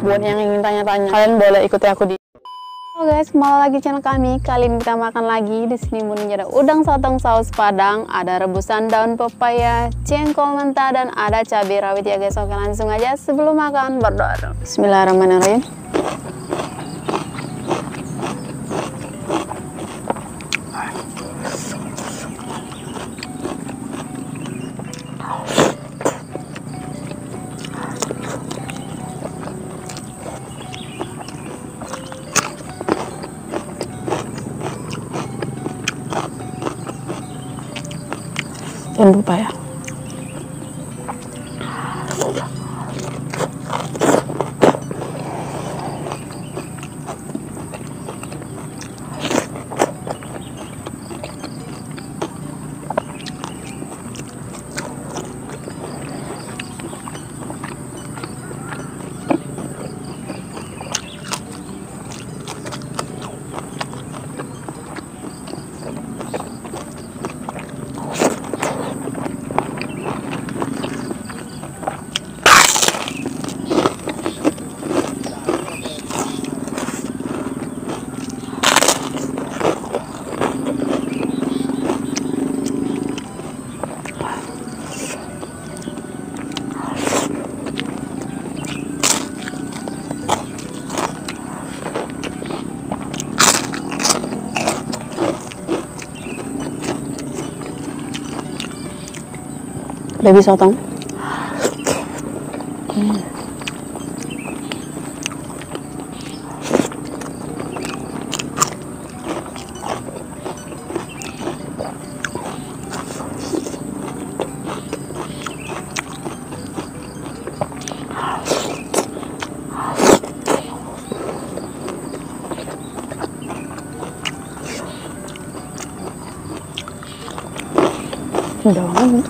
Buat yang ingin tanya-tanya, kalian boleh ikuti aku di. Halo guys, kembali lagi channel kami. Kali ini kita makan lagi. Di sini menu ada udang sotong saus padang, ada rebusan daun pepaya, jengkol mentah, dan ada cabai rawit ya guys. Oke, langsung aja sebelum makan berdoa. Bismillahirrahmanirrahim. Jangan lupa ya. Baby sotong. Udah banget.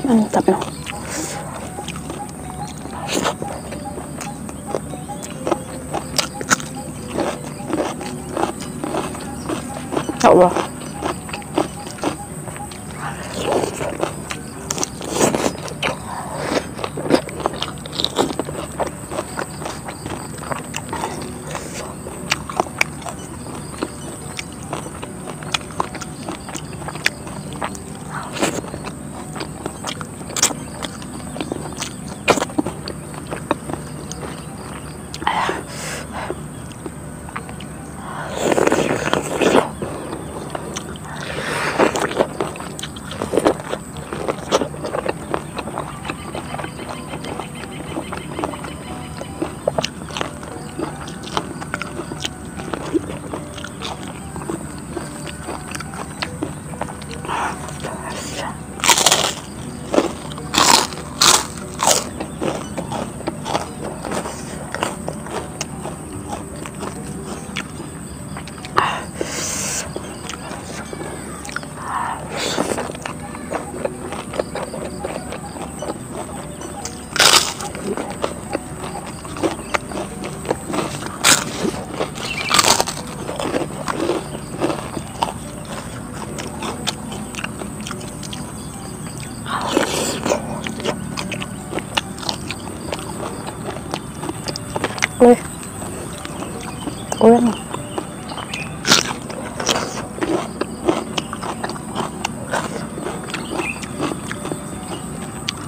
Mantap loh. Ya Allah.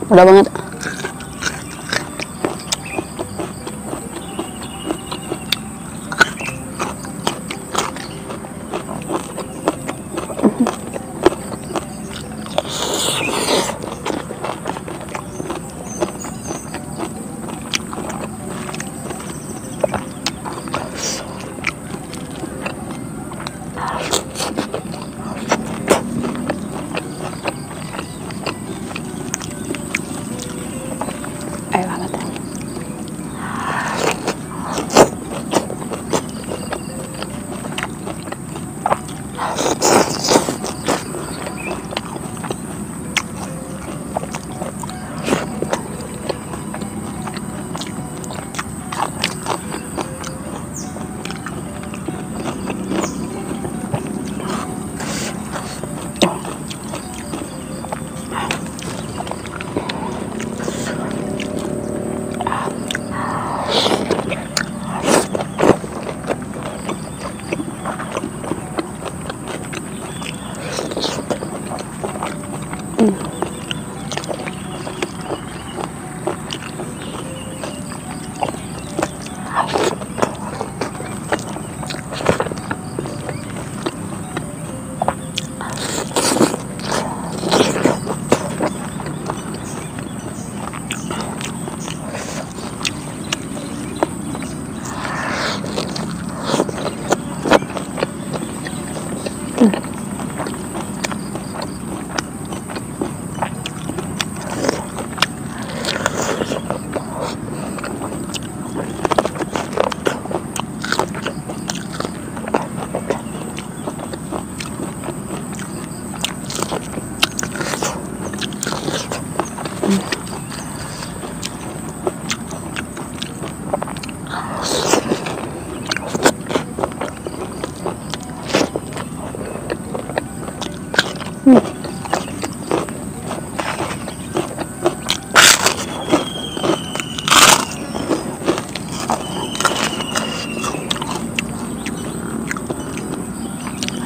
Udah banget. Banget ya.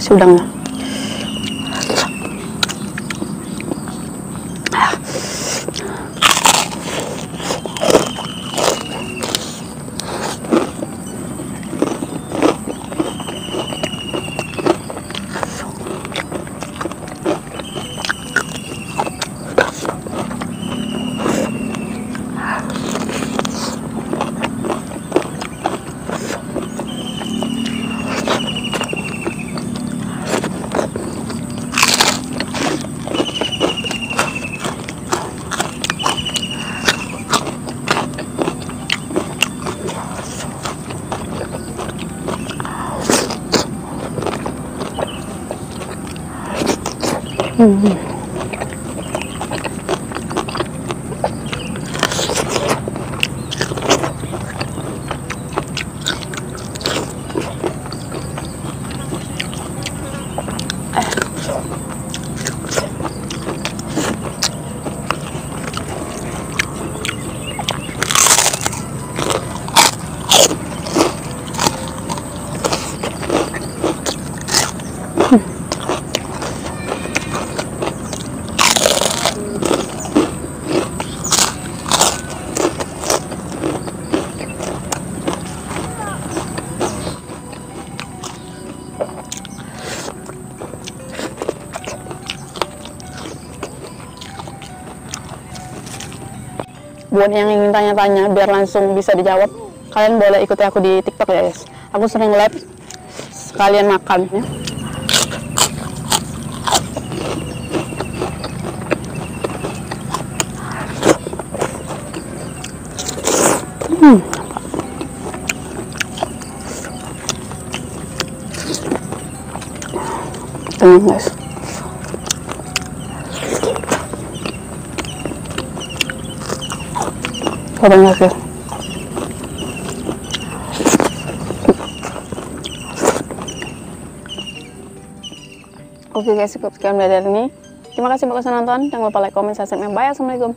Kasih udangnya. Buat yang ingin tanya-tanya biar langsung bisa dijawab, kalian boleh ikuti aku di TikTok ya guys. Aku sering live sekalian makan ya. Tenang guys. Banyak ya. Oke guys, cukup sekian dari ini. Terima kasih buat nonton. Jangan lupa like, comment, subscribe. Bye. Assalamualaikum.